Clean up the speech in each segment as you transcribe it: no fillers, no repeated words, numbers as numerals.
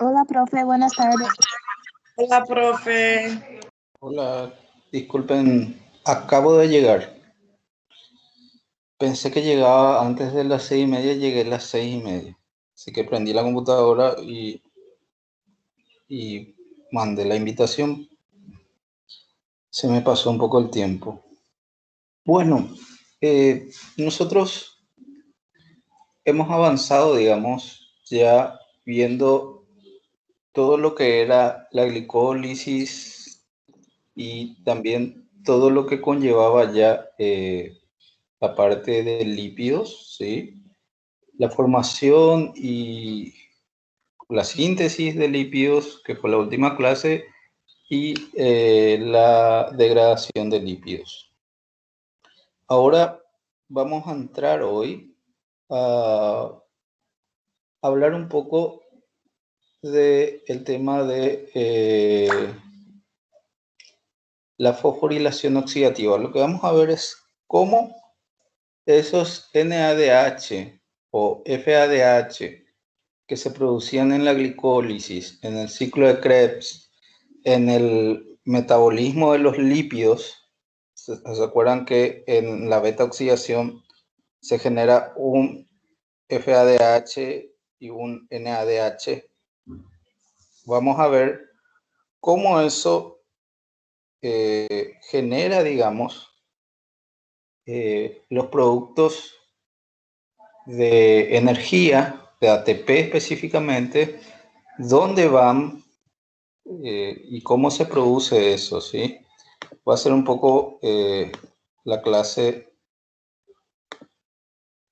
Hola, profe, buenas tardes. Hola, profe. Hola, disculpen, acabo de llegar. Pensé que llegaba antes de las 6:30, llegué a las 6:30. Así que prendí la computadora y mandé la invitación. Se me pasó un poco el tiempo. Bueno, nosotros hemos avanzado, digamos, ya viendo todo lo que era la glicólisis y también todo lo que conllevaba ya la parte de lípidos, ¿sí? La formación y la síntesis de lípidos, que fue la última clase, y la degradación de lípidos. Ahora vamos a entrar hoy a hablar un poco del tema de la fosforilación oxidativa. Lo que vamos a ver es cómo esos NADH o FADH que se producían en la glicólisis, en el ciclo de Krebs, en el metabolismo de los lípidos. ¿Se acuerdan que en la beta oxidación se genera un FADH y un NADH? Vamos a ver cómo eso genera, digamos, los productos de energía, de ATP específicamente, dónde van y cómo se produce eso, ¿sí? Va a ser un poco la clase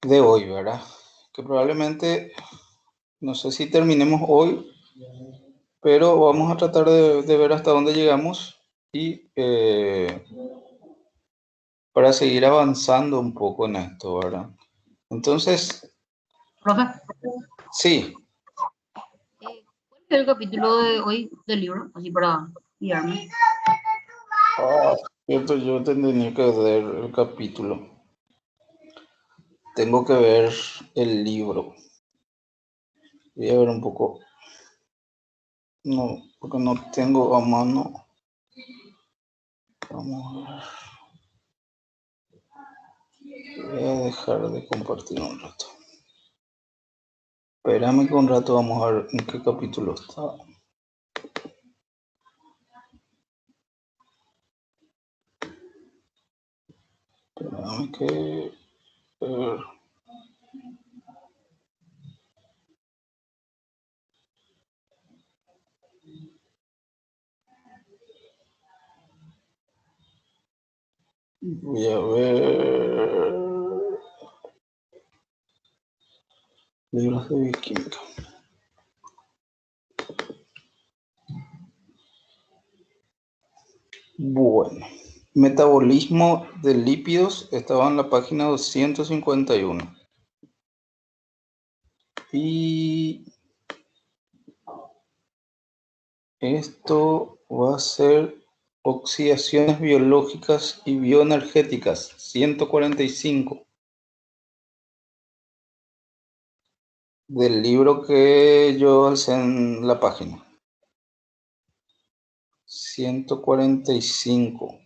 de hoy, ¿verdad? Que probablemente, no sé si terminemos hoy, pero vamos a tratar de ver hasta dónde llegamos y para seguir avanzando un poco en esto, ¿verdad? Entonces, Profe, sí. ¿cuál es el capítulo de hoy del libro? Así para guiarme. Cierto, yo tendría que ver el capítulo. Tengo que ver el libro. Voy a ver un poco. No, porque no tengo a mano. Vamos a ver. Voy a dejar de compartir un rato. Espérame que un rato vamos a ver en qué capítulo está. Espérame que... voy a ver... libros de bioquímica. Bueno, metabolismo de lípidos estaba en la página 251. Y esto va a ser oxidaciones biológicas y bioenergéticas, 145. Del libro que yo alcé en la página. 145.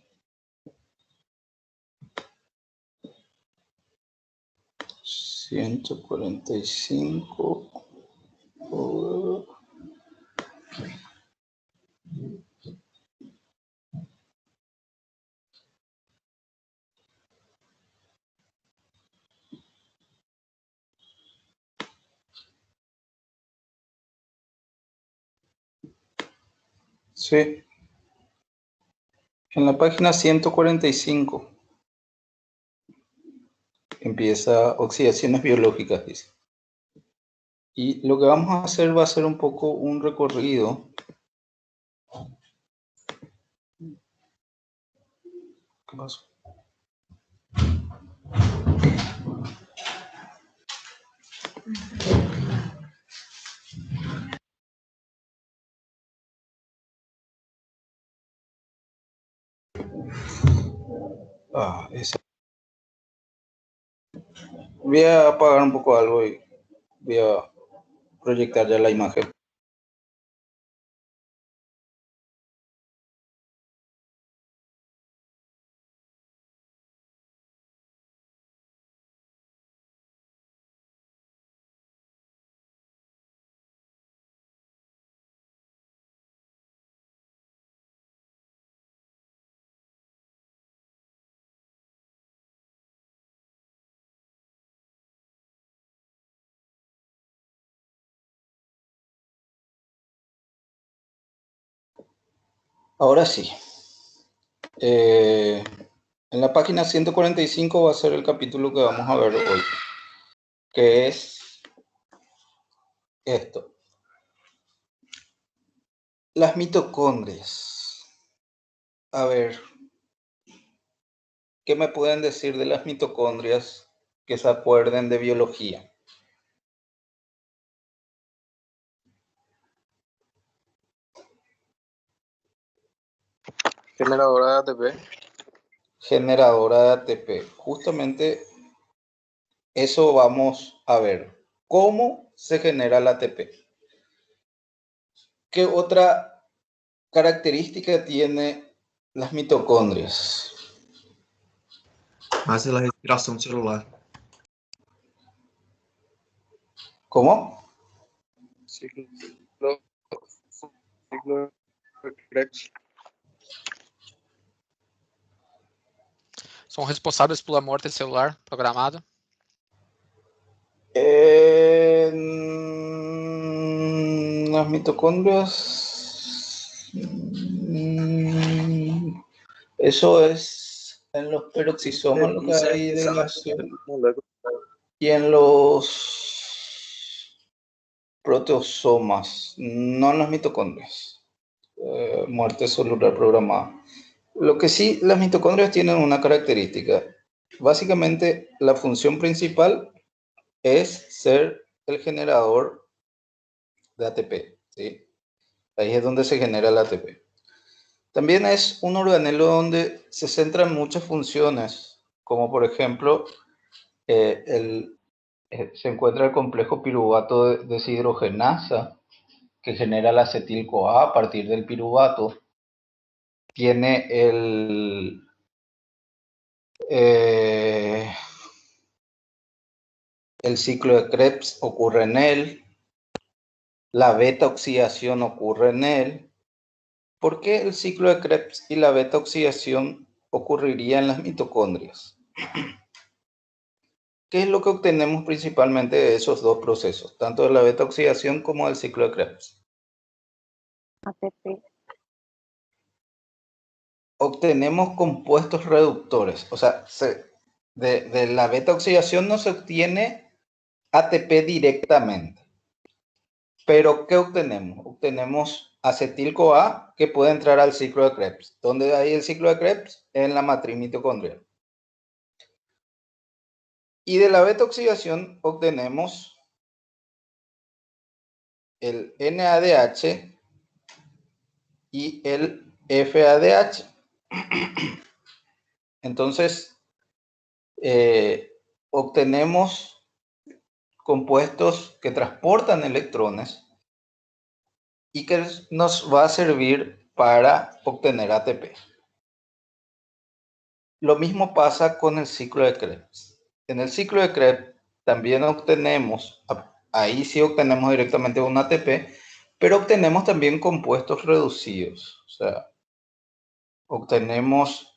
145. Sí. En la página 145. Empieza oxidaciones biológicas, dice. Y lo que vamos a hacer va a ser un poco un recorrido. ¿Qué pasó? Ese. Voy a apagar un poco algo y voy a proyectar ya la imagen. Ahora sí. En la página 145 va a ser el capítulo que vamos a ver hoy, que es esto. Las mitocondrias. A ver, ¿qué me pueden decir de las mitocondrias que se acuerden de biología? Generadora de ATP. Generadora de ATP. Justamente eso vamos a ver. ¿Cómo se genera el ATP? ¿Qué otra característica tiene las mitocondrias? Hace la respiração celular. ¿Cómo? Ciclo de Krebs. São responsáveis pela morte celular programada. Las mitocondrias. Eso es en los peroxisomas lo que hay de las, y en los proteosomas, no en las mitocondrias. Muerte celular programada. Lo que sí, las mitocondrias tienen una característica. Básicamente, la función principal es ser el generador de ATP, ¿sí? Ahí es donde se genera el ATP. También es un organelo donde se centran muchas funciones, como por ejemplo, se encuentra el complejo piruvato de deshidrogenasa, que genera la acetil-CoA a partir del piruvato. Tiene el ciclo de Krebs ocurre en él, la beta-oxidación ocurre en él. ¿Por qué el ciclo de Krebs y la beta-oxidación ocurriría en las mitocondrias? ¿Qué es lo que obtenemos principalmente de esos dos procesos, tanto de la beta-oxidación como del ciclo de Krebs? ATP. Obtenemos compuestos reductores, o sea, de la beta-oxidación no se obtiene ATP directamente. Pero, ¿qué obtenemos? Obtenemos acetil-CoA que puede entrar al ciclo de Krebs. ¿Dónde hay el ciclo de Krebs? En la matriz mitocondrial. Y de la beta-oxidación obtenemos el NADH y el FADH. Entonces, obtenemos compuestos que transportan electrones y que nos va a servir para obtener ATP. Lo mismo pasa con el ciclo de Krebs. En el ciclo de Krebs también obtenemos, ahí sí obtenemos directamente un ATP, pero obtenemos también compuestos reducidos. O sea, obtenemos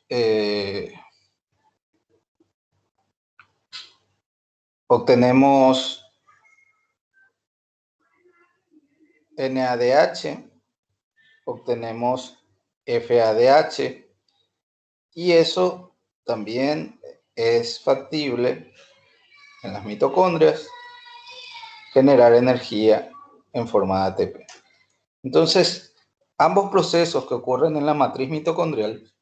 NADH, obtenemos FADH, y eso también es factible en las mitocondrias generar energía en forma de ATP. Entonces, ambos procesos que ocurren en la matriz mitocondrial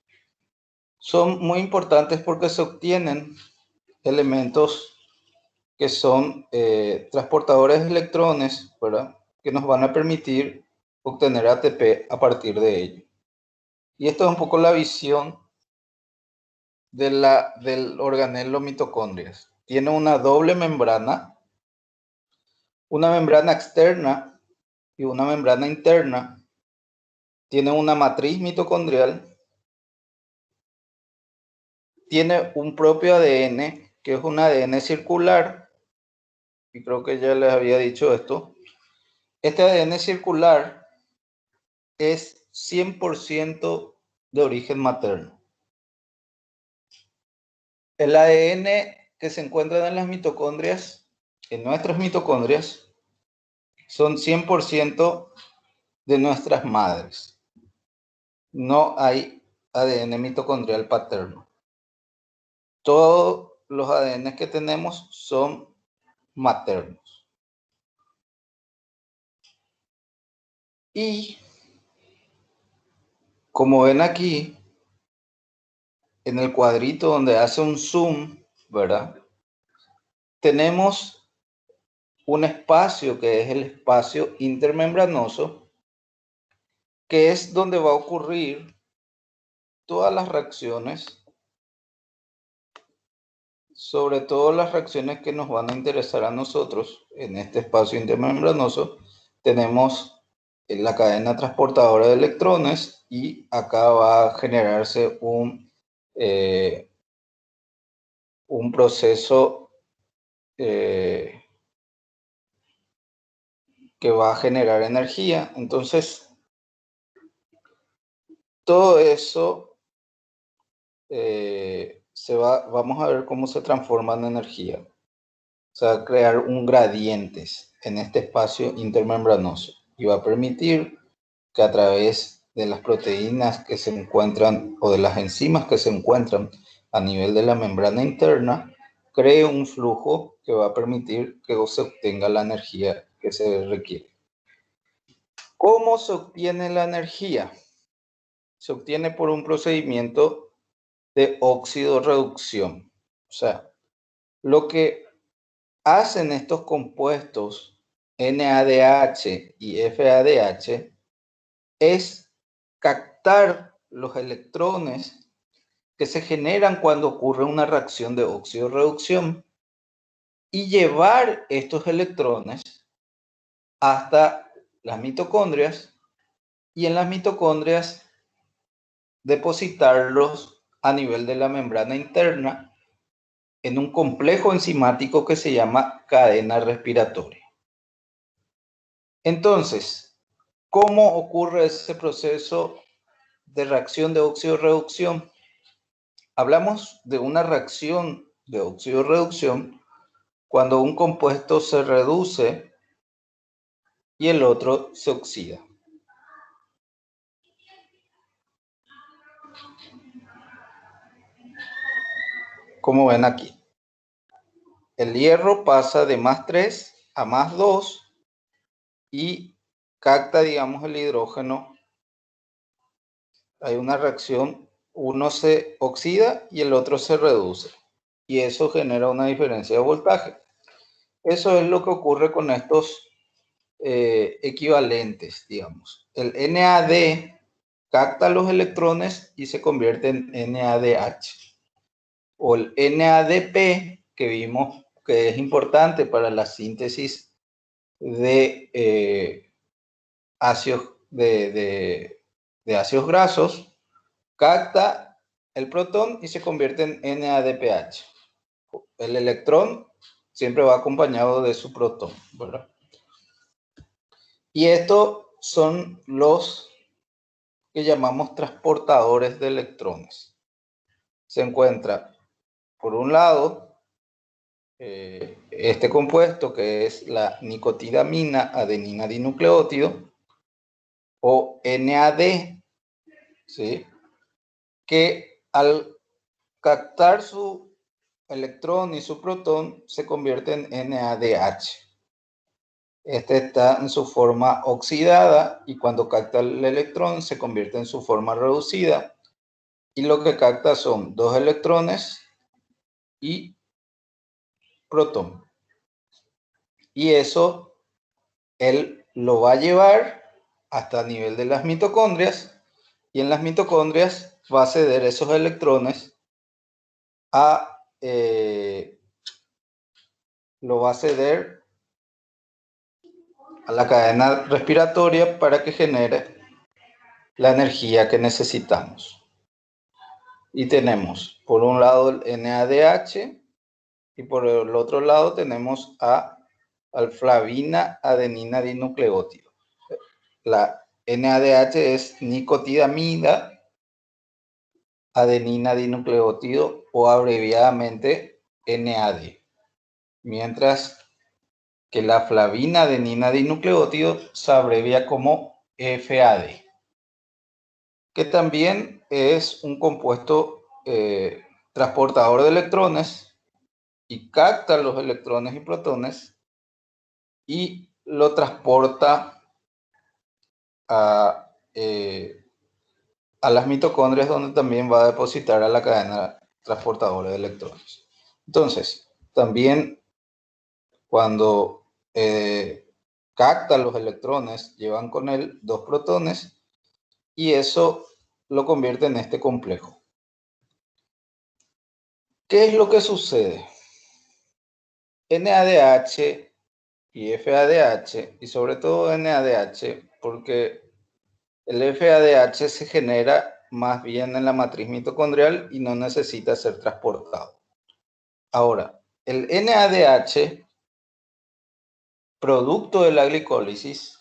son muy importantes porque se obtienen elementos que son transportadores de electrones, ¿verdad?, que nos van a permitir obtener ATP a partir de ello. Y esto es un poco la visión del organelo mitocondrias. Tiene una doble membrana, una membrana externa y una membrana interna. Tiene una matriz mitocondrial. Tiene un propio ADN, que es un ADN circular, y creo que ya les había dicho esto. Este ADN circular es 100% de origen materno. El ADN que se encuentra en las mitocondrias, en nuestras mitocondrias, son 100% de nuestras madres. no hay ADN mitocondrial paterno. Todos los ADN que tenemos son maternos. Y como ven aquí, en el cuadrito donde hace un zoom, ¿verdad? Tenemos un espacio que es el espacio intermembranoso, que es donde va a ocurrir todas las reacciones, sobre todo las reacciones que nos van a interesar a nosotros. En este espacio intermembranoso tenemos la cadena transportadora de electrones y acá va a generarse un proceso que va a generar energía. Entonces, todo eso vamos a ver cómo se transforma en energía. O sea, crear un gradientes en este espacio intermembranoso y va a permitir que a través de las proteínas que se encuentran o de las enzimas que se encuentran a nivel de la membrana interna, cree un flujo que va a permitir que se obtenga la energía que se requiere. ¿Cómo se obtiene la energía? Se obtiene por un procedimiento de óxido-reducción. O sea, lo que hacen estos compuestos NADH y FADH es captar los electrones que se generan cuando ocurre una reacción de óxido-reducción y llevar estos electrones hasta las mitocondrias y en las mitocondrias depositarlos a nivel de la membrana interna en un complejo enzimático que se llama cadena respiratoria. Entonces, ¿cómo ocurre ese proceso de reacción de óxido-reducción? Hablamos de una reacción de óxido-reducción cuando un compuesto se reduce y el otro se oxida. Como ven aquí, el hierro pasa de +3 a +2 y capta, digamos, el hidrógeno. Hay una reacción, uno se oxida y el otro se reduce. Y eso genera una diferencia de voltaje. Eso es lo que ocurre con estos equivalentes, digamos. El NAD capta los electrones y se convierte en NADH. O el NADP, que vimos que es importante para la síntesis de ácidos grasos, capta el protón y se convierte en NADPH. El electrón siempre va acompañado de su protón, ¿verdad? Y estos son los que llamamos transportadores de electrones. Se encuentra, por un lado, este compuesto que es la nicotidamina adenina dinucleótido, o NAD, ¿sí? Que al captar su electrón y su protón se convierte en NADH. Este está en su forma oxidada y cuando capta el electrón se convierte en su forma reducida y lo que capta son 2 electrones y protón. Y eso él lo va a llevar hasta el nivel de las mitocondrias y en las mitocondrias va a ceder esos electrones lo va a ceder a la cadena respiratoria para que genere la energía que necesitamos. Y tenemos por un lado el NADH y por el otro lado tenemos a alflavina adenina dinucleótido. La NADH es nicotidamida adenina dinucleótido o abreviadamente NAD. Mientras que la flavina adenina dinucleótido se abrevia como FAD. que también es un compuesto transportador de electrones y capta los electrones y protones y lo transporta a las mitocondrias, donde también va a depositar a la cadena transportadora de electrones. Entonces, también cuando capta los electrones, llevan con él 2 protones y eso lo convierte en este complejo. ¿Qué es lo que sucede? NADH y FADH, y sobre todo NADH, porque el FADH se genera más bien en la matriz mitocondrial y no necesita ser transportado. Ahora, el NADH, producto de la glicólisis,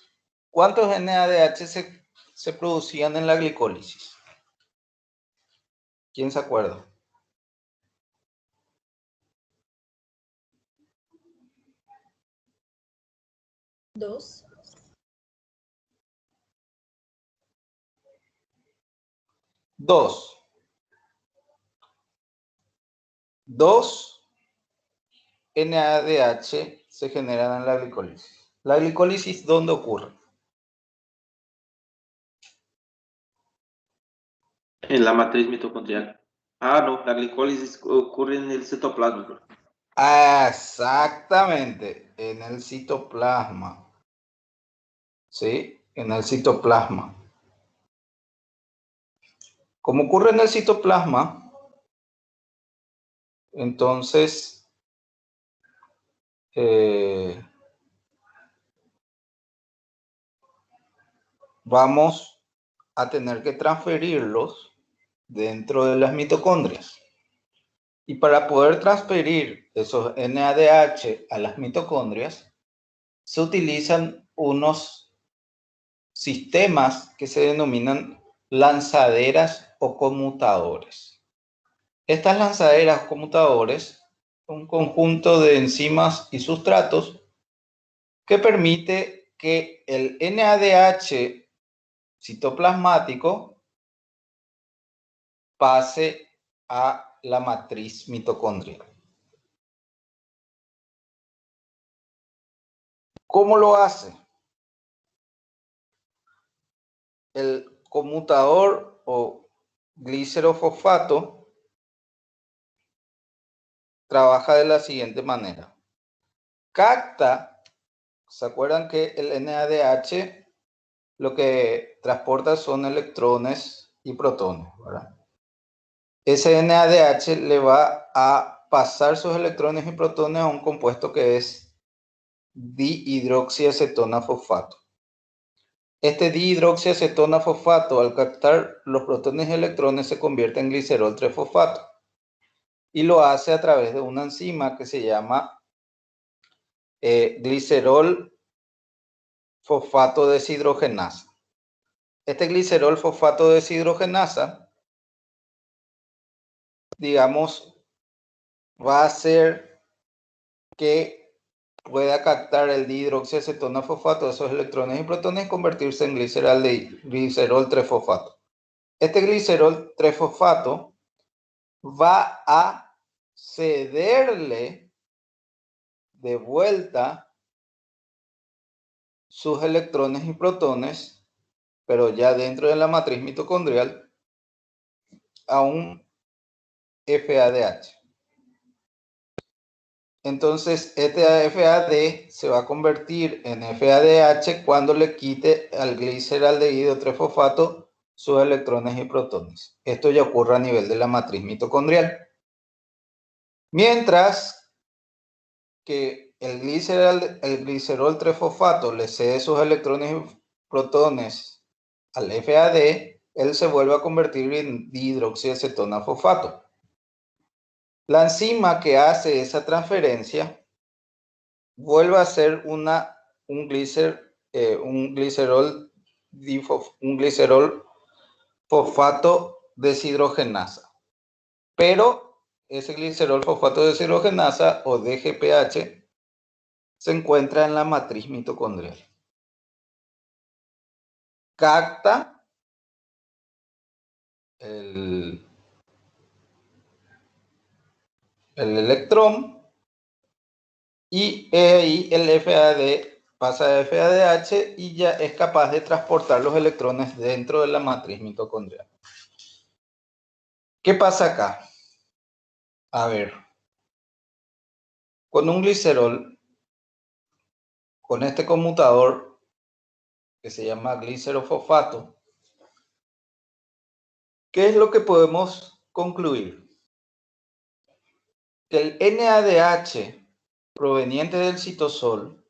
¿cuántos NADH se producían en la glicólisis? ¿Quién se acuerda? 2. 2. 2 NADH se generan en la glicólisis. ¿La glicólisis dónde ocurre? En la matriz mitocondrial. Ah, no, la glicólisis ocurre en el citoplasma. Exactamente, en el citoplasma. ¿Sí? En el citoplasma. Como ocurre en el citoplasma, entonces vamos a tener que transferirlos dentro de las mitocondrias. Y para poder transferir esos NADH a las mitocondrias, se utilizan unos sistemas que se denominan lanzaderas o conmutadores. Estas lanzaderas o conmutadores son un conjunto de enzimas y sustratos que permite que el NADH citoplasmático pase a la matriz mitocondrial. ¿Cómo lo hace? El conmutador o glicerofosfato trabaja de la siguiente manera. Capta, ¿se acuerdan que el NADH lo que transporta son electrones y protones, ¿verdad? Ese NADH le va a pasar sus electrones y protones a un compuesto que es dihidroxiacetona fosfato. Este dihidroxiacetona fosfato, al captar los protones y electrones, se convierte en glicerol 3-fosfato y lo hace a través de una enzima que se llama glicerol fosfato deshidrogenasa. Este glicerol fosfato deshidrogenasa, digamos, va a hacer que pueda captar el dihidroxiacetona fosfato, esos electrones y protones, y convertirse en glicerol 3-fosfato. Este glicerol 3-fosfato va a cederle de vuelta sus electrones y protones, pero ya dentro de la matriz mitocondrial, a un FADH. Entonces, este FAD se va a convertir en FADH cuando le quite al gliceraldehído 3-fosfato sus electrones y protones. Esto ya ocurre a nivel de la matriz mitocondrial. Mientras que el glicerol 3-fosfato le cede sus electrones y protones al FAD, él se vuelve a convertir en dihidroxiacetona fosfato. La enzima que hace esa transferencia vuelve a ser un glicerol fosfato deshidrogenasa. Pero ese glicerol fosfato deshidrogenasa o DGPH se encuentra en la matriz mitocondrial. Capta el electrón y ahí el FAD pasa de FADH y ya es capaz de transportar los electrones dentro de la matriz mitocondrial. ¿Qué pasa acá? A ver, con un glicerol, con este conmutador que se llama glicerofosfato, ¿qué es lo que podemos concluir? Que el NADH proveniente del citosol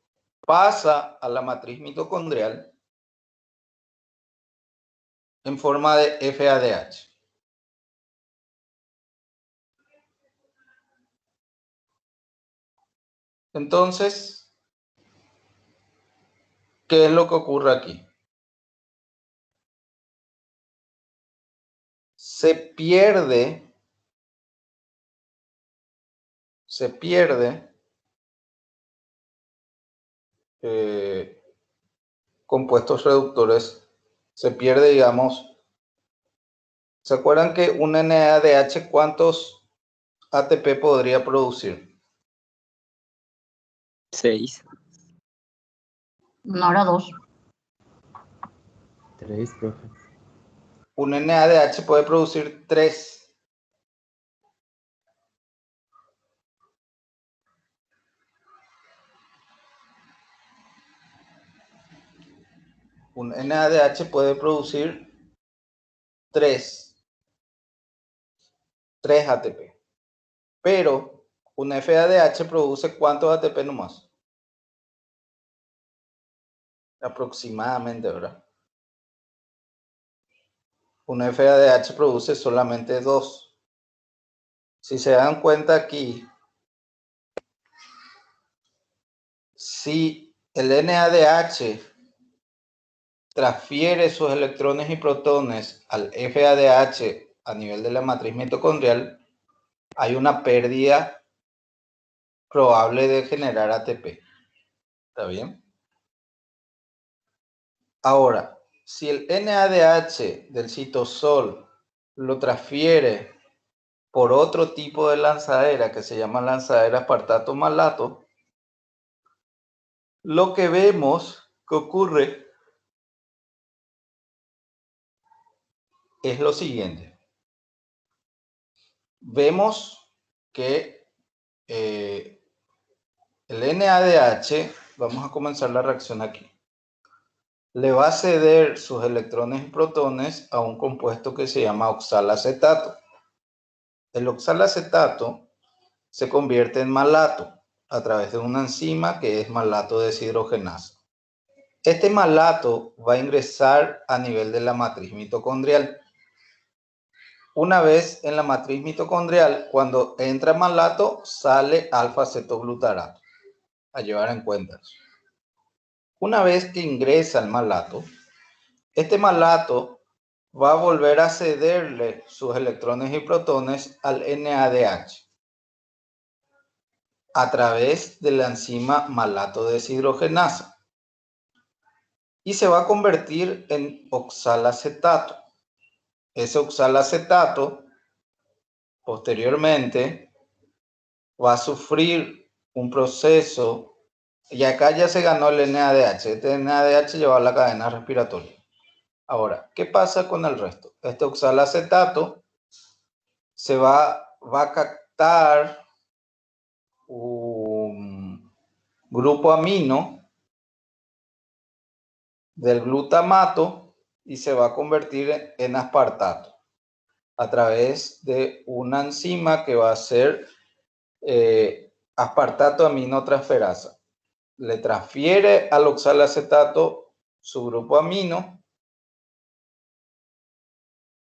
pasa a la matriz mitocondrial en forma de FADH. Entonces, ¿qué es lo que ocurre aquí? Se pierde compuestos reductores, se pierde, digamos, ¿se acuerdan que un NADH cuántos ATP podría producir? 6. No, era 2. 3, profe. Un NADH puede producir 3. Un NADH puede producir 3 ATP. Pero un FADH produce ¿cuántos ATP nomás? Aproximadamente, ¿verdad? Un FADH produce solamente 2. Si se dan cuenta aquí, si el NADH transfiere sus electrones y protones al FADH a nivel de la matriz mitocondrial, hay una pérdida probable de generar ATP. ¿Está bien? Ahora, si el NADH del citosol lo transfiere por otro tipo de lanzadera que se llama lanzadera aspartato-malato, lo que vemos que ocurre es lo siguiente. Vemos que el NADH, vamos a comenzar la reacción aquí, le va a ceder sus electrones y protones a un compuesto que se llama oxalacetato. El oxalacetato se convierte en malato a través de una enzima que es malato deshidrogenasa. Este malato va a ingresar a nivel de la matriz mitocondrial. Una vez en la matriz mitocondrial, cuando entra malato, sale alfa-cetoglutarato. A llevar en cuenta. Una vez que ingresa el malato, este malato va a volver a cederle sus electrones y protones al NADH a través de la enzima malato deshidrogenasa y se va a convertir en oxalacetato. Ese oxalacetato posteriormente va a sufrir un proceso y acá ya se ganó el NADH. Este NADH lleva a la cadena respiratoria. Ahora, ¿qué pasa con el resto? Este oxalacetato se va a captar un grupo amino del glutamato y se va a convertir en aspartato a través de una enzima que va a ser aspartato aminotransferasa. Le transfiere al oxalacetato su grupo amino,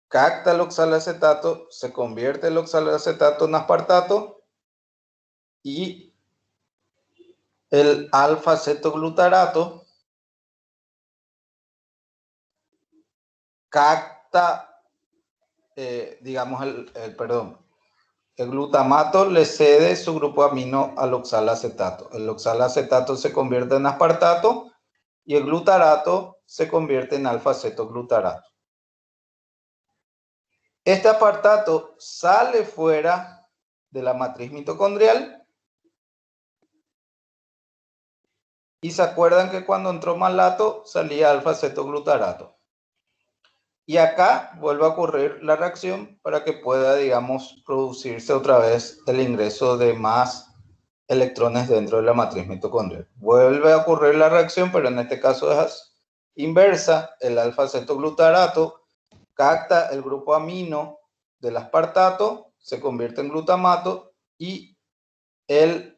capta el oxalacetato, se convierte el oxalacetato en aspartato y el alfa-cetoglutarato capta, digamos, el glutamato le cede su grupo amino al oxalacetato. El oxalacetato se convierte en aspartato y el glutarato se convierte en alfa-cetoglutarato. Este apartato sale fuera de la matriz mitocondrial. Y se acuerdan que cuando entró malato salía alfa-cetoglutarato. Y acá vuelve a ocurrir la reacción para que pueda, digamos, producirse otra vez el ingreso de más electrones dentro de la matriz mitocondrial. Vuelve a ocurrir la reacción, pero en este caso es inversa. El alfa-cetoglutarato capta el grupo amino del aspartato, se convierte en glutamato y el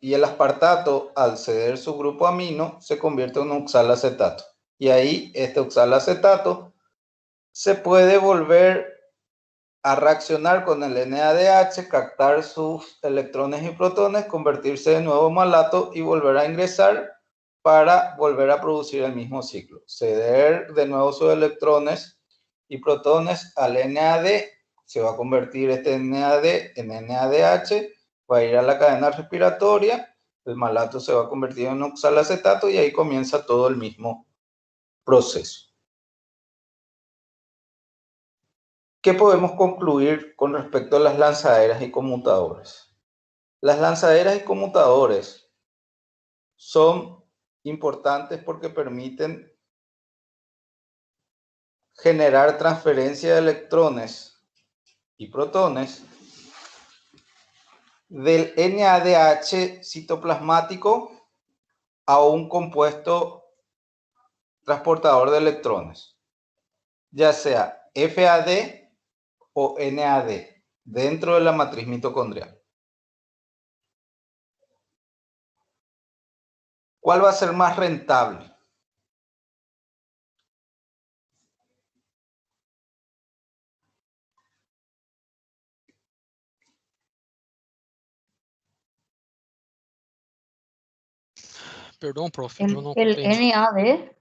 el aspartato, al ceder su grupo amino, se convierte en oxalacetato. Y ahí este oxalacetato se puede volver a reaccionar con el NADH, captar sus electrones y protones, convertirse de nuevo en malato y volver a ingresar para volver a producir el mismo ciclo. Ceder de nuevo sus electrones y protones al NAD, se va a convertir este NAD en NADH, va a ir a la cadena respiratoria, el malato se va a convertir en oxalacetato y ahí comienza todo el mismo proceso. ¿Qué podemos concluir con respecto a las lanzaderas y conmutadores? Las lanzaderas y conmutadores son importantes porque permiten generar transferencia de electrones y protones del NADH citoplasmático a un compuesto transportador de electrones, ya sea FAD o NAD, dentro de la matriz mitocondrial. ¿Cuál va a ser más rentable? Perdón, profe, yo no El comprendí. NAD,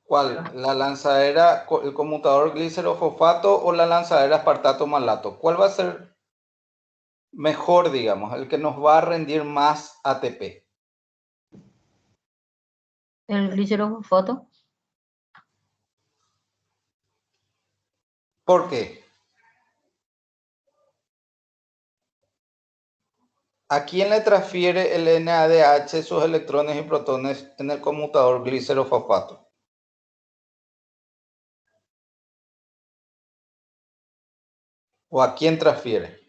¿Cuál? ¿La lanzadera, el conmutador glicerofosfato o la lanzadera aspartato malato? ¿Cuál va a ser mejor, digamos, el que nos va a rendir más ATP? el glicerofosfato. ¿Por qué? ¿A quién le transfiere el NADH sus electrones y protones en el conmutador glicerofosfato? ¿O a quién transfiere?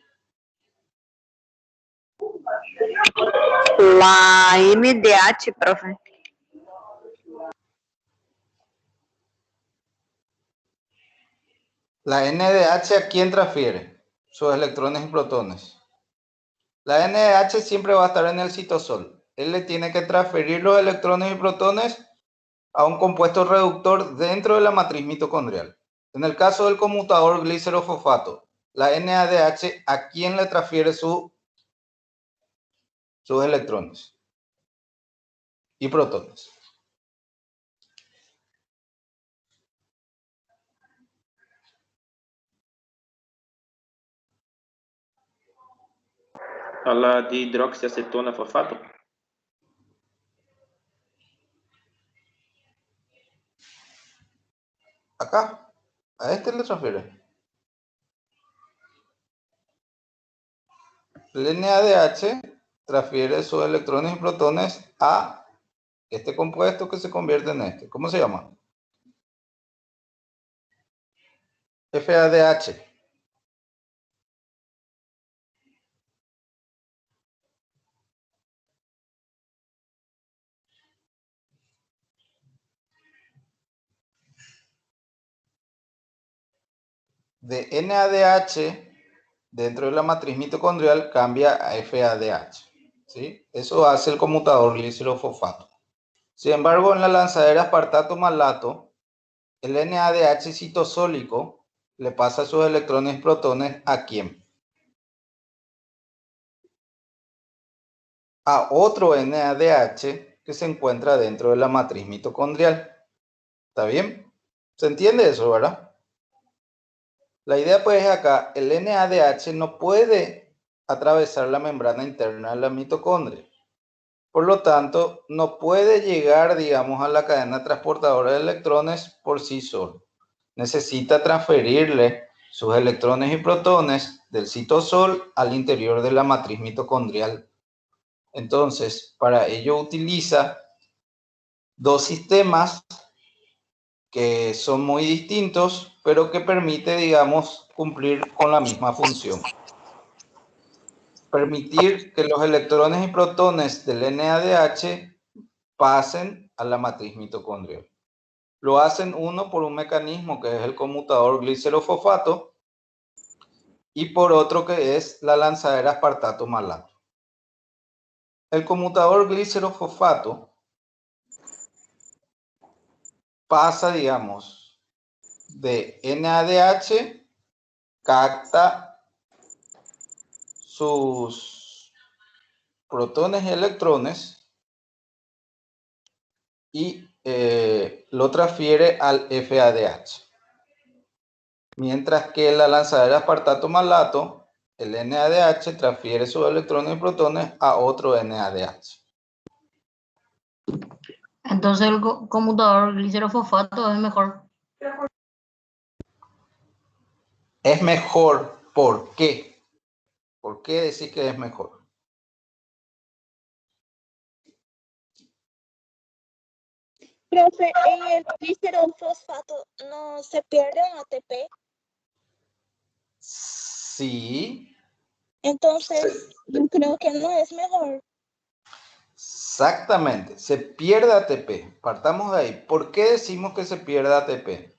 La NDH, profe. ¿La NADH a quién transfiere sus electrones y protones? La NADH siempre va a estar en el citosol. Él le tiene que transferir los electrones y protones a un compuesto reductor dentro de la matriz mitocondrial. En el caso del conmutador glicerofosfato, la NADH, ¿a quién le transfiere sus electrones y protones? A la dihidroxiacetona fosfato. Acá, a este le transfiere. El NADH transfiere sus electrones y protones a este compuesto que se convierte en este. ¿Cómo se llama? FADH. De NADH dentro de la matriz mitocondrial cambia a FADH. ¿Sí? Eso hace el conmutador glicerofosfato. Sin embargo, en la lanzadera aspartato malato, el NADH citosólico le pasa sus electrones y protones ¿a quién? A otro NADH que se encuentra dentro de la matriz mitocondrial. ¿Está bien? ¿Se entiende eso, verdad? La idea pues es acá, el NADH no puede atravesar la membrana interna de la mitocondria. Por lo tanto, no puede llegar, digamos, a la cadena transportadora de electrones por sí solo. necesita transferirle sus electrones y protones del citosol al interior de la matriz mitocondrial. Entonces, para ello utiliza dos sistemas que son muy distintos, pero que permite, digamos, cumplir con la misma función. Permitir que los electrones y protones del NADH pasen a la matriz mitocondrial. Lo hacen uno por un mecanismo que es el conmutador glicerofosfato y por otro que es la lanzadera aspartato malato. El conmutador glicerofosfato pasa, digamos, de NADH, capta sus protones y electrones y lo transfiere al FADH. Mientras que la lanzadera aspartato malato, el NADH, transfiere sus electrones y protones a otro NADH. Entonces el conmutador glicerofosfato es mejor. Es mejor, ¿por qué? ¿Por qué decir que es mejor? Profe, en el glicerofosfato no se pierde un ATP. Sí. Entonces, yo creo que no es mejor. Exactamente, se pierde ATP. Partamos de ahí. ¿Por qué decimos que se pierde ATP?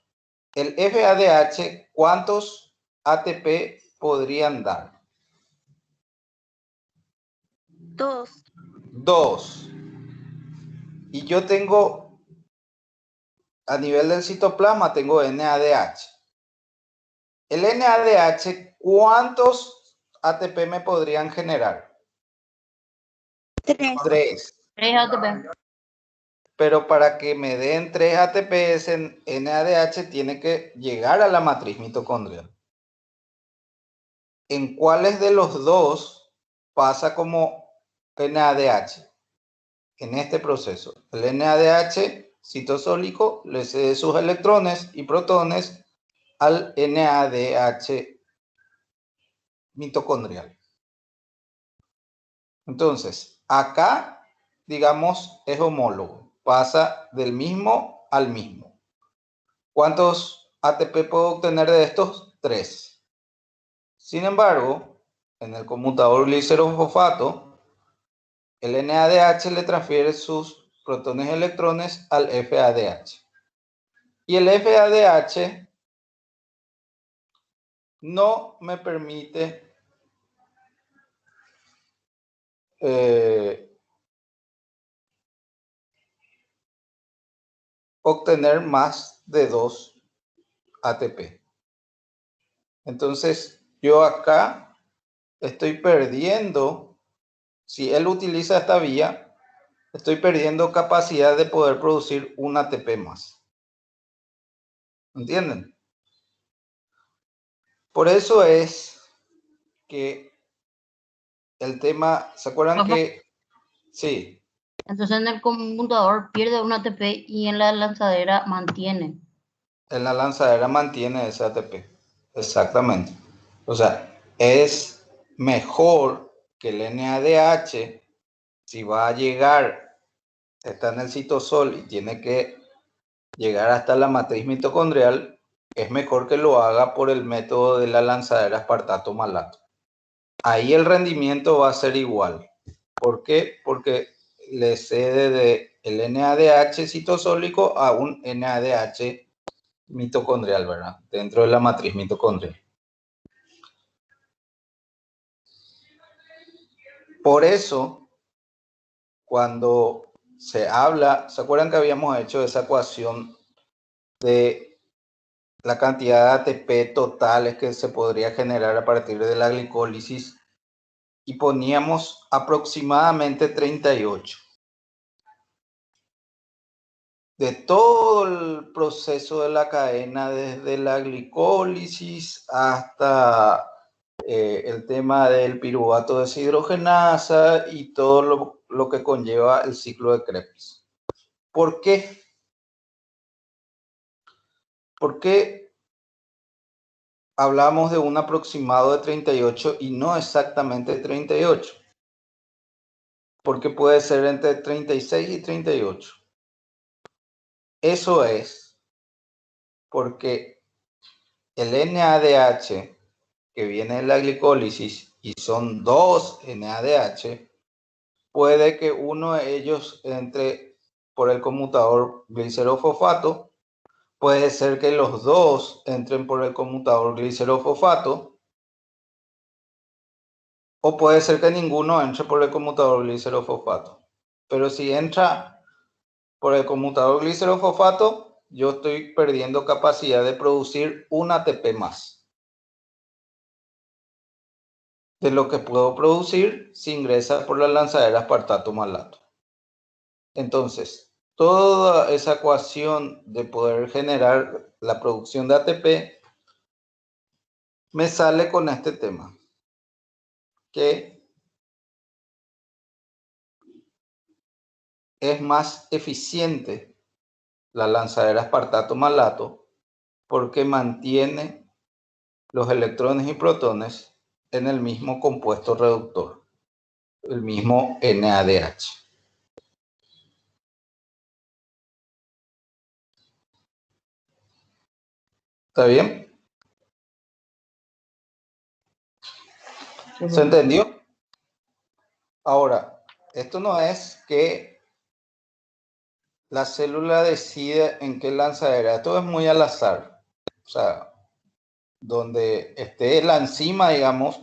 El FADH, ¿cuántos ATP podrían dar? 2. 2. Y yo tengo, a nivel del citoplasma, tengo NADH. El NADH, ¿cuántos ATP me podrían generar? 3. 3. 3 ATP. Pero para que me den 3 ATP, ese NADH tiene que llegar a la matriz mitocondrial. ¿En cuáles de los dos pasa como NADH? En este proceso, el NADH citosólico le cede sus electrones y protones al NADH mitocondrial. Entonces, acá, digamos, es homólogo. Pasa del mismo al mismo. ¿Cuántos ATP puedo obtener de estos? 3. Sin embargo, en el conmutador glicerofosfato, el NADH le transfiere sus protones y electrones al FADH. Y el FADH no me permite obtener más de 2 ATP. Entonces, yo acá estoy perdiendo, si él utiliza esta vía, estoy perdiendo capacidad de poder producir un ATP más. ¿Entienden? Por eso es que el tema, ¿se acuerdan que? Sí. Entonces en el conmutador pierde un ATP y en la lanzadera mantiene. En la lanzadera mantiene ese ATP. Exactamente. O sea, es mejor que el NADH, si va a llegar, está en el citosol y tiene que llegar hasta la matriz mitocondrial, es mejor que lo haga por el método de la lanzadera aspartato malato. Ahí el rendimiento va a ser igual. ¿Por qué? Porque le cede de el NADH citosólico a un NADH mitocondrial, ¿verdad? Dentro de la matriz mitocondrial. Por eso, cuando se habla, ¿se acuerdan que habíamos hecho esa ecuación de la cantidad de ATP totales que se podría generar a partir de la glicólisis? Y poníamos aproximadamente 38. De todo el proceso de la cadena, desde la glicólisis hasta el tema del piruvato deshidrogenasa y todo lo que conlleva el ciclo de Krebs. ¿Por qué? ¿Por qué hablamos de un aproximado de 38 y no exactamente 38, porque puede ser entre 36 y 38. Eso es porque el NADH que viene de la glicólisis y son 2 NADH, puede que uno de ellos entre por el conmutador glicerofosfato, puede ser que los dos entren por el conmutador glicerofosfato, o puede ser que ninguno entre por el conmutador glicerofosfato. Pero si entra por el conmutador glicerofosfato, yo estoy perdiendo capacidad de producir un ATP más de lo que puedo producir si ingresa por la lanzadera aspartato-malato. Entonces, toda esa ecuación de poder generar la producción de ATP me sale con este tema, que es más eficiente la lanzadera aspartato-malato porque mantiene los electrones y protones en el mismo compuesto reductor, el mismo NADH. ¿Está bien? ¿Se entendió? Ahora, esto no es que la célula decide en qué lanzadera. Esto es muy al azar. O sea, donde esté la enzima, digamos,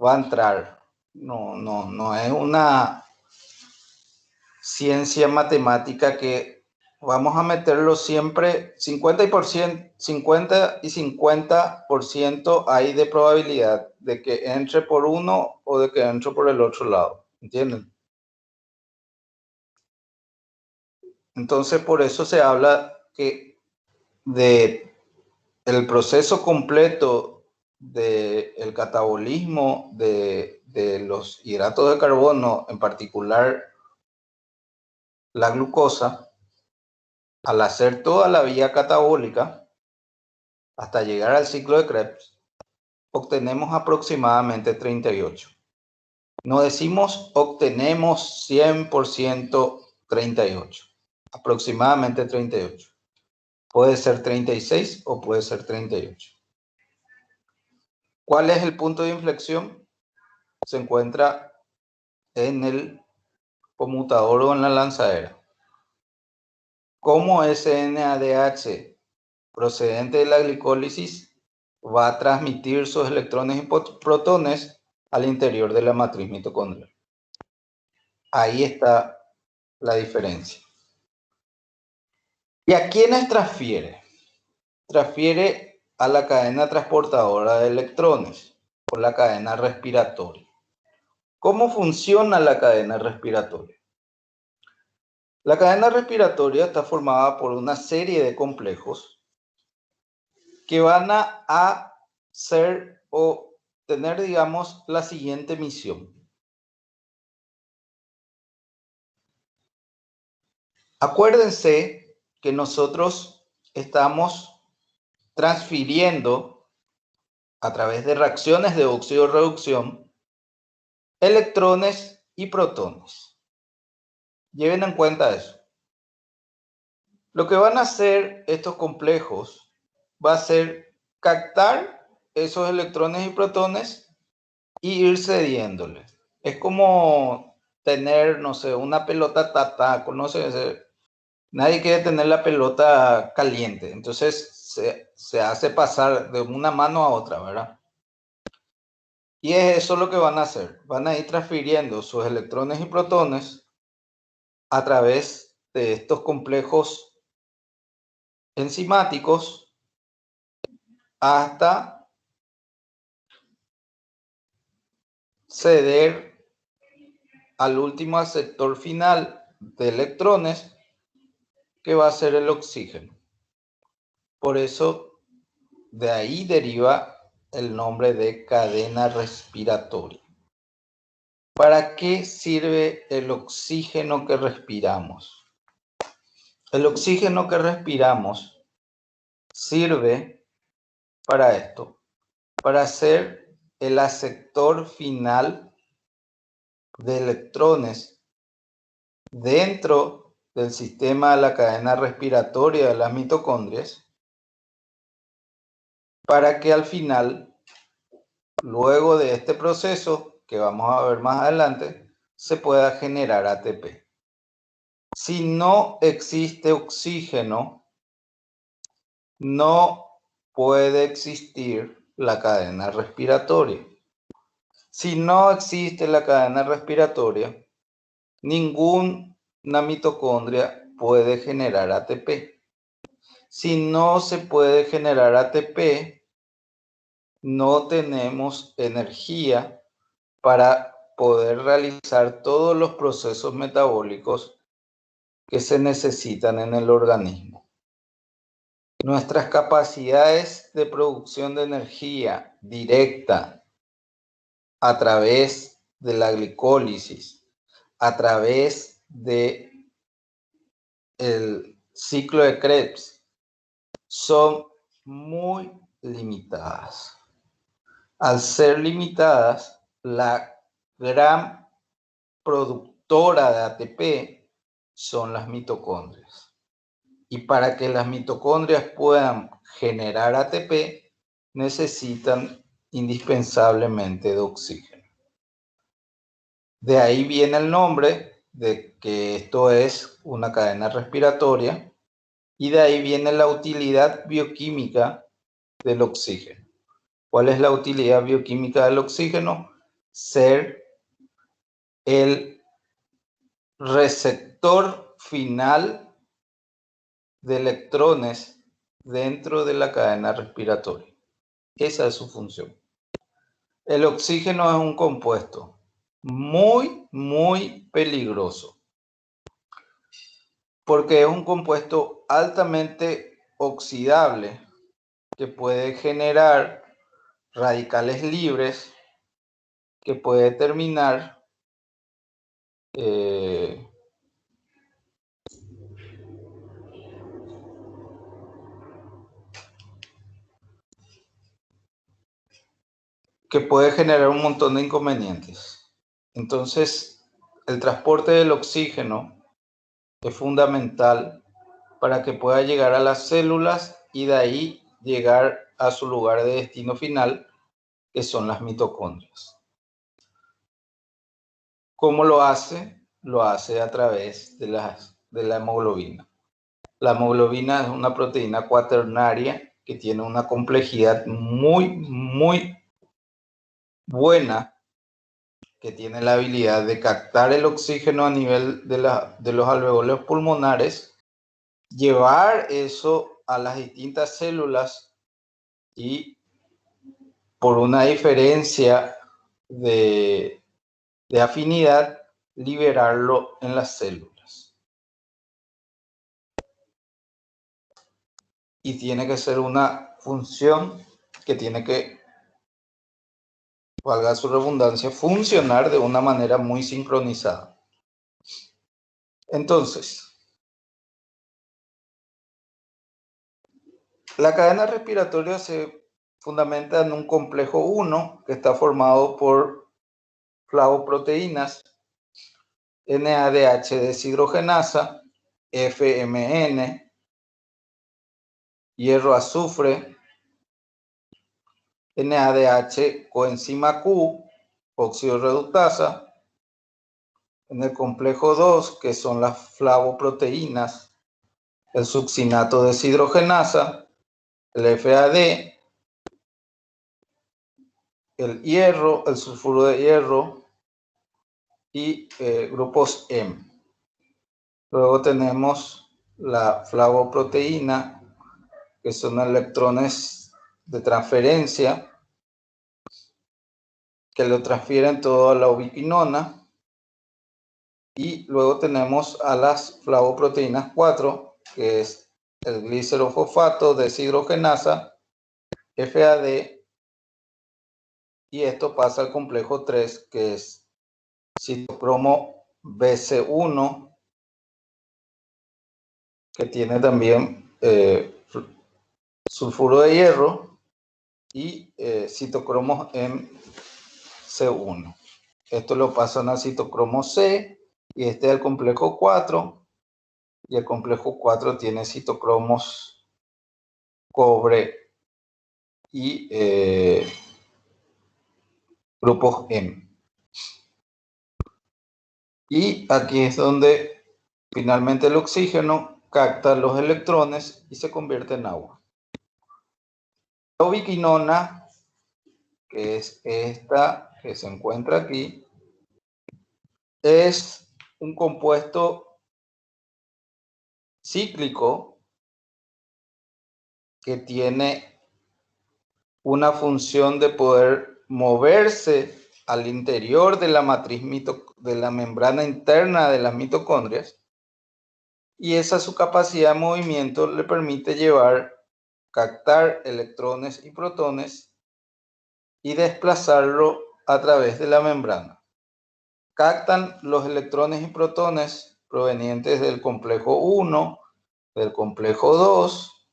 va a entrar. No es una ciencia matemática que vamos a meterlo siempre 50% y 50% hay de probabilidad de que entre por uno o de que entre por el otro lado. ¿Entienden? Entonces, por eso se habla que de el proceso completo del catabolismo de los hidratos de carbono, en particular la glucosa, al hacer toda la vía catabólica hasta llegar al ciclo de Krebs, obtenemos aproximadamente 38. No decimos obtenemos 100% 38, aproximadamente 38. Puede ser 36 o puede ser 38. ¿Cuál es el punto de inflexión? Se encuentra en el conmutador o en la lanzadera. ¿Cómo ese NADH procedente de la glicólisis va a transmitir sus electrones y protones al interior de la matriz mitocondrial? Ahí está la diferencia. ¿Y a quiénes transfiere? Transfiere a la cadena transportadora de electrones o la cadena respiratoria. ¿Cómo funciona la cadena respiratoria? La cadena respiratoria está formada por una serie de complejos que van a ser o tener, digamos, la siguiente misión. Acuérdense que nosotros estamos transfiriendo a través de reacciones de óxido-reducción electrones y protones. Lleven en cuenta eso. Lo que van a hacer estos complejos va a ser captar esos electrones y protones y ir cediéndoles. Es como tener, no sé, una pelota tata, ¿conoces? Nadie quiere tener la pelota caliente, entonces se hace pasar de una mano a otra, ¿verdad? Y es eso lo que van a hacer. Van a ir transfiriendo sus electrones y protones a través de estos complejos enzimáticos hasta ceder al último aceptor final de electrones, que va a ser el oxígeno. Por eso, de ahí deriva el nombre de cadena respiratoria. ¿Para qué sirve el oxígeno que respiramos? El oxígeno que respiramos sirve para esto. para ser el aceptor final de electrones dentro del sistema de la cadena respiratoria de las mitocondrias, para que al final, luego de este proceso, que vamos a ver más adelante, se pueda generar ATP. Si no existe oxígeno, no puede existir la cadena respiratoria. Si no existe la cadena respiratoria, ninguna mitocondria puede generar ATP. Si no se puede generar ATP, no tenemos energía para poder realizar todos los procesos metabólicos que se necesitan en el organismo. Nuestras capacidades de producción de energía directa a través de la glicólisis, a través de el ciclo de Krebs, son muy limitadas. Al ser limitadas, la gran productora de ATP son las mitocondrias. Y para que las mitocondrias puedan generar ATP, necesitan indispensablemente de oxígeno. De ahí viene el nombre de que esto es una cadena respiratoria y de ahí viene la utilidad bioquímica del oxígeno. ¿Cuál es la utilidad bioquímica del oxígeno? Ser el receptor final de electrones dentro de la cadena respiratoria. Esa es su función. El oxígeno es un compuesto muy peligroso porque es un compuesto altamente oxidable que puede generar radicales libres que puede terminar que puede generar un montón de inconvenientes. Entonces, el transporte del oxígeno es fundamental para que pueda llegar a las células y de ahí llegar a su lugar de destino final, que son las mitocondrias. ¿Cómo lo hace? Lo hace a través de la hemoglobina. La hemoglobina es una proteína cuaternaria que tiene una complejidad muy buena, que tiene la habilidad de captar el oxígeno a nivel de los alveolos pulmonares, llevar eso a las distintas células y por una diferencia de afinidad, liberarlo en las células. Y tiene que ser una función que tiene que, valga su redundancia, funcionar de una manera muy sincronizada. Entonces, la cadena respiratoria se fundamenta en un complejo 1 que está formado por flavoproteínas, NADH deshidrogenasa, FMN, hierro azufre, NADH coenzima Q, óxido reductasa. En el complejo 2, que son las flavoproteínas, el succinato deshidrogenasa, el FAD, el hierro, el sulfuro de hierro y grupos M. Luego tenemos la flavoproteína, que son electrones de transferencia que lo transfieren todo a la ubiquinona. Y luego tenemos a las flavoproteínas 4, que es el glicerofosfato deshidrogenasa, FAD, y esto pasa al complejo 3, que es citocromo BC1, que tiene también sulfuro de hierro, y citocromos en C1. Esto lo pasan a citocromo C y este es el complejo 4 y el complejo 4 tiene citocromos cobre y grupos M. Y aquí es donde finalmente el oxígeno capta los electrones y se convierte en agua. La ubiquinona, que es esta que se encuentra aquí, es un compuesto cíclico que tiene una función de poder moverse al interior de la matriz de la membrana interna de las mitocondrias, y esa su capacidad de movimiento le permite captar electrones y protones y desplazarlo a través de la membrana. Captan los electrones y protones provenientes del complejo 1, del complejo 2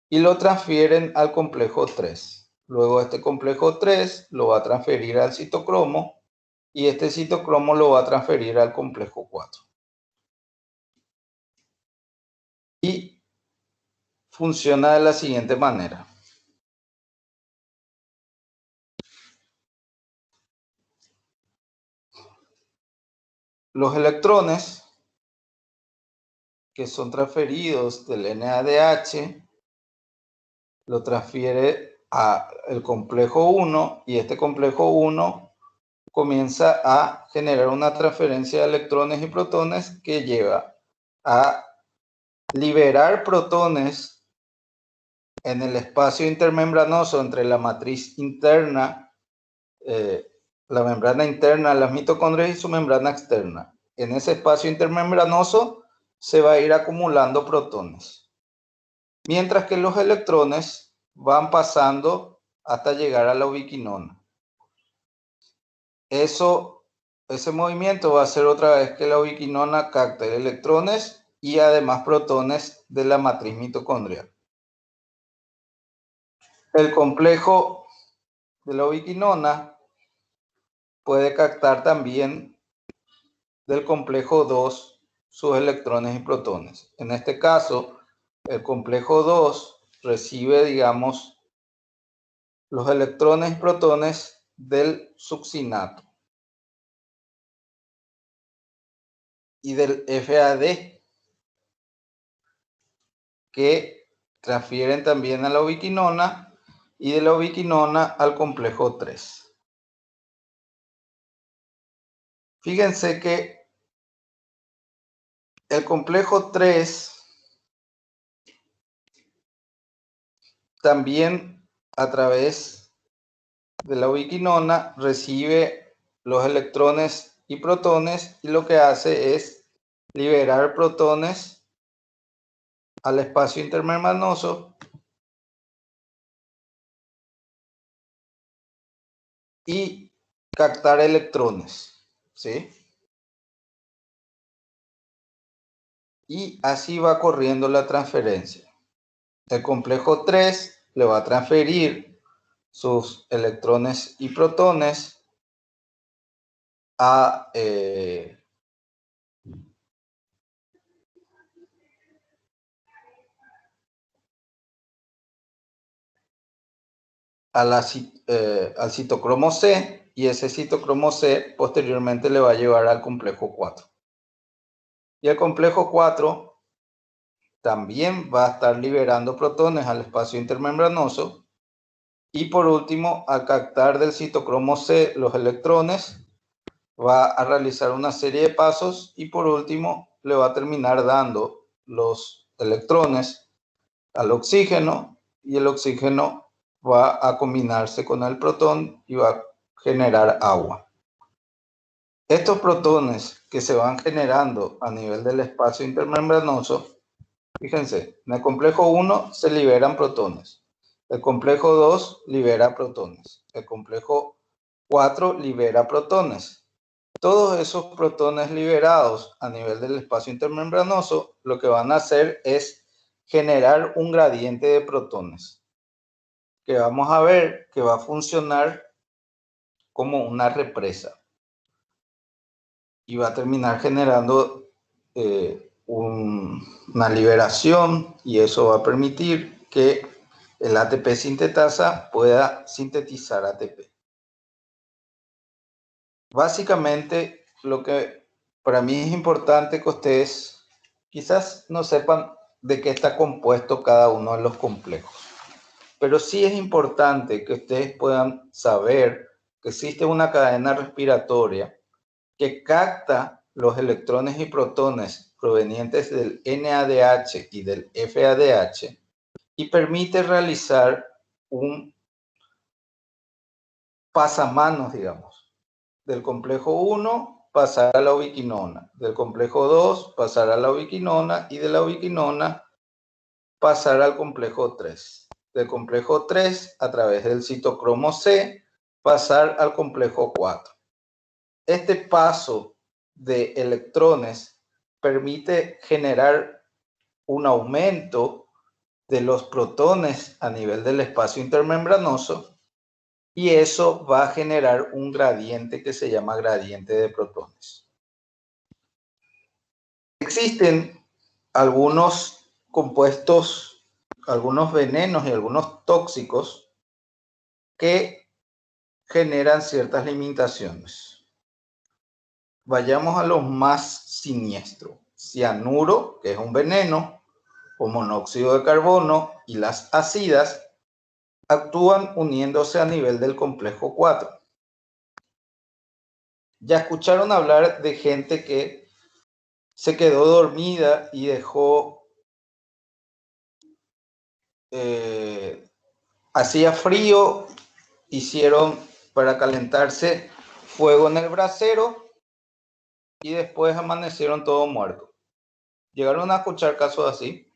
y lo transfieren al complejo 3. Luego este complejo 3 lo va a transferir al citocromo y este citocromo lo va a transferir al complejo 4. Y funciona de la siguiente manera. Los electrones que son transferidos del NADH lo transfiere al complejo 1 y este complejo 1 comienza a generar una transferencia de electrones y protones que lleva a liberar protones en el espacio intermembranoso entre la matriz interna, la membrana interna de las mitocondrias y su membrana externa. En ese espacio intermembranoso se va a ir acumulando protones, mientras que los electrones van pasando hasta llegar a la ubiquinona. Ese movimiento va a hacer otra vez que la ubiquinona capte electrones y además protones de la matriz mitocondrial. El complejo de la ubiquinona puede captar también del complejo 2 sus electrones y protones. En este caso, el complejo 2 recibe, digamos, los electrones y protones del succinato y del FAD, que transfieren también a la ubiquinona y de la ubiquinona al complejo 3. Fíjense que el complejo 3 también a través de la ubiquinona recibe los electrones y protones y lo que hace es liberar protones al espacio intermembranoso y captar electrones, ¿sí? Y así va corriendo la transferencia. El complejo 3 le va a transferir sus electrones y protones a al citocromo C, y ese citocromo C posteriormente le va a llevar al complejo 4. Y el complejo 4 también va a estar liberando protones al espacio intermembranoso. Y por último, al captar del citocromo C los electrones, va a realizar una serie de pasos y por último le va a terminar dando los electrones al oxígeno y el oxígeno va a combinarse con el protón y va a generar agua. Estos protones que se van generando a nivel del espacio intermembranoso, fíjense, en el complejo 1 se liberan protones, el complejo 2 libera protones, el complejo 4 libera protones. Todos esos protones liberados a nivel del espacio intermembranoso lo que van a hacer es generar un gradiente de protones. que vamos a ver que va a funcionar como una represa y va a terminar generando una liberación, y eso va a permitir que el ATP sintetasa pueda sintetizar ATP. Básicamente, lo que para mí es importante que ustedes quizás no sepan de qué está compuesto cada uno de los complejos, pero sí es importante que ustedes puedan saber que existe una cadena respiratoria que capta los electrones y protones provenientes del NADH y del FADH y permite realizar un pasamanos, digamos, del complejo 1 pasar a la ubiquinona, del complejo 2 pasar a la ubiquinona y de la ubiquinona pasar al complejo 3. Del complejo 3 a través del citocromo C pasar al complejo 4. Este paso de electrones permite generar un aumento de los protones a nivel del espacio intermembranoso, y eso va a generar un gradiente que se llama gradiente de protones. Existen algunos compuestos, algunos venenos y algunos tóxicos que generan ciertas limitaciones. Vayamos a los más siniestros. Cianuro, que es un veneno, o monóxido de carbono, y las ácidas actúan uniéndose a nivel del complejo 4. Ya escucharon hablar de gente que se quedó dormida y dejó, hacía frío, hicieron para calentarse fuego en el brasero y después amanecieron todos muertos. ¿Llegaron a escuchar casos así?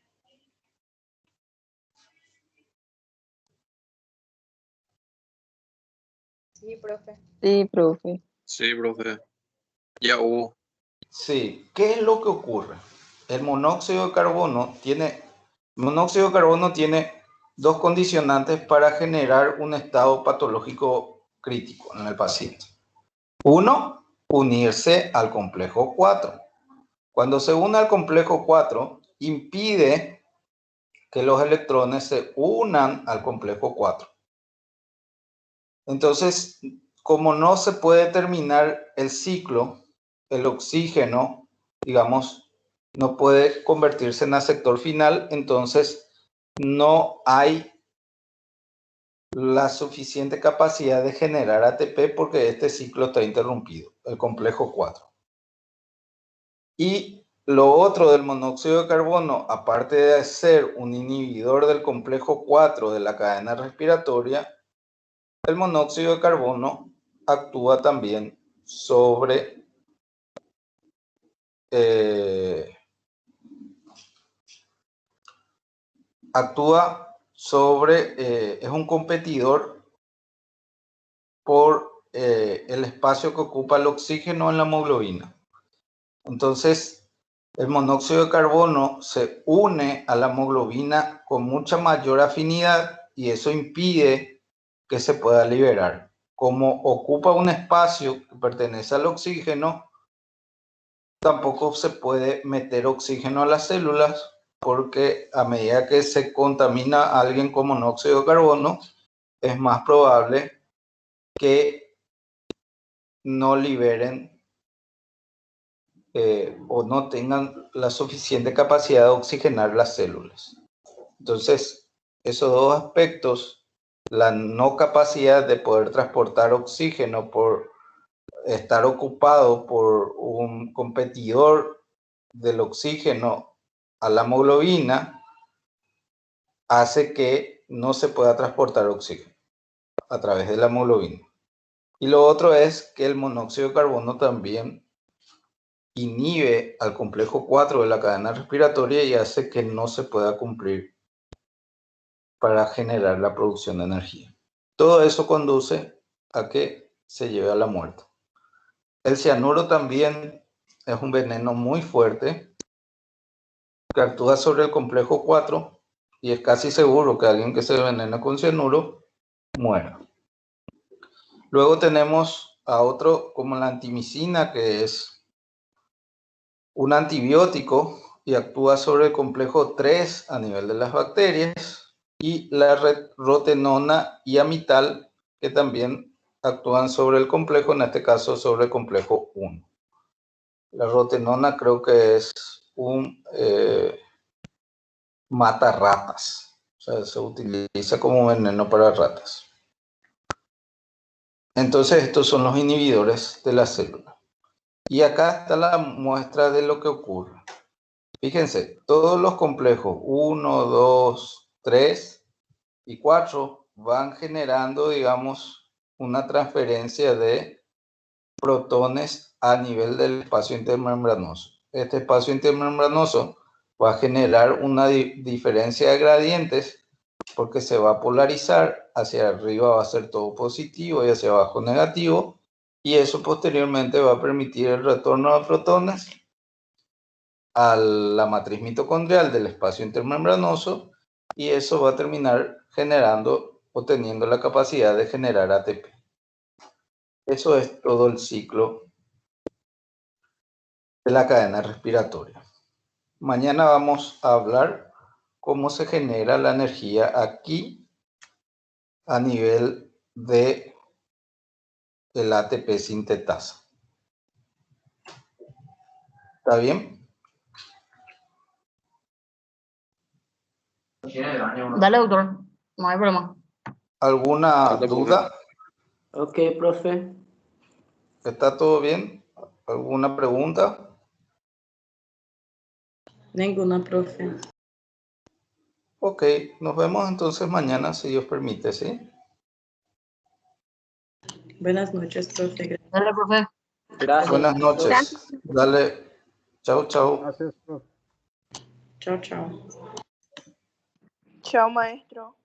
Sí, profe. Sí, profe. Sí, profe. Ya hubo. Sí. ¿Qué es lo que ocurre? El monóxido de carbono tiene dos condicionantes para generar un estado patológico crítico en el paciente. Uno, unirse al complejo 4. Cuando se une al complejo 4, impide que los electrones se unan al complejo 4. Entonces, como no se puede terminar el ciclo, el oxígeno, digamos, no puede convertirse en aceptor final, entonces no hay la suficiente capacidad de generar ATP porque este ciclo está interrumpido, el complejo 4. Y lo otro del monóxido de carbono, aparte de ser un inhibidor del complejo 4 de la cadena respiratoria, el monóxido de carbono actúa también sobre es un competidor por el espacio que ocupa el oxígeno en la hemoglobina. Entonces, el monóxido de carbono se une a la hemoglobina con mucha mayor afinidad y eso impide que se pueda liberar. Como ocupa un espacio que pertenece al oxígeno, tampoco se puede meter oxígeno a las células porque a medida que se contamina a alguien con monóxido de carbono, es más probable que no liberen o no tengan la suficiente capacidad de oxigenar las células. Entonces, esos dos aspectos, la no capacidad de poder transportar oxígeno por estar ocupado por un competidor del oxígeno a la hemoglobina, hace que no se pueda transportar oxígeno a través de la hemoglobina. Y lo otro es que el monóxido de carbono también inhibe al complejo 4 de la cadena respiratoria y hace que no se pueda cumplir para generar la producción de energía. Todo eso conduce a que se lleve a la muerte. El cianuro también es un veneno muy fuerte que actúa sobre el complejo 4 y es casi seguro que alguien que se envenena con cianuro muera. Luego tenemos a otro como la antimicina, que es un antibiótico y actúa sobre el complejo 3 a nivel de las bacterias, y la rotenona y amital, que también actúan sobre el complejo, en este caso sobre el complejo 1. La rotenona creo que es un mata ratas, o sea, se utiliza como veneno para ratas. Entonces estos son los inhibidores de la célula. Y acá está la muestra de lo que ocurre. Fíjense, todos los complejos 1, 2, 3 y 4 van generando, digamos, una transferencia de protones a nivel del espacio intermembranoso. Este espacio intermembranoso va a generar una diferencia de gradientes porque se va a polarizar, hacia arriba va a ser todo positivo y hacia abajo negativo, y eso posteriormente va a permitir el retorno de protones a la matriz mitocondrial del espacio intermembranoso, y eso va a terminar generando o teniendo la capacidad de generar ATP. Eso es todo el ciclo de la cadena respiratoria. Mañana vamos a hablar cómo se genera la energía aquí a nivel de el ATP sintetasa. ¿Está bien? Dale, doctor. No hay problema. ¿Alguna duda? Ok, profe. ¿Está todo bien? ¿Alguna pregunta? Ninguna, profe. Ok, nos vemos entonces mañana, si Dios permite, ¿sí? Buenas noches, profe. Dale, profe. Gracias. Buenas noches. Dale. Chau, chau. Gracias, profe. Chao, chao. Chao, maestro.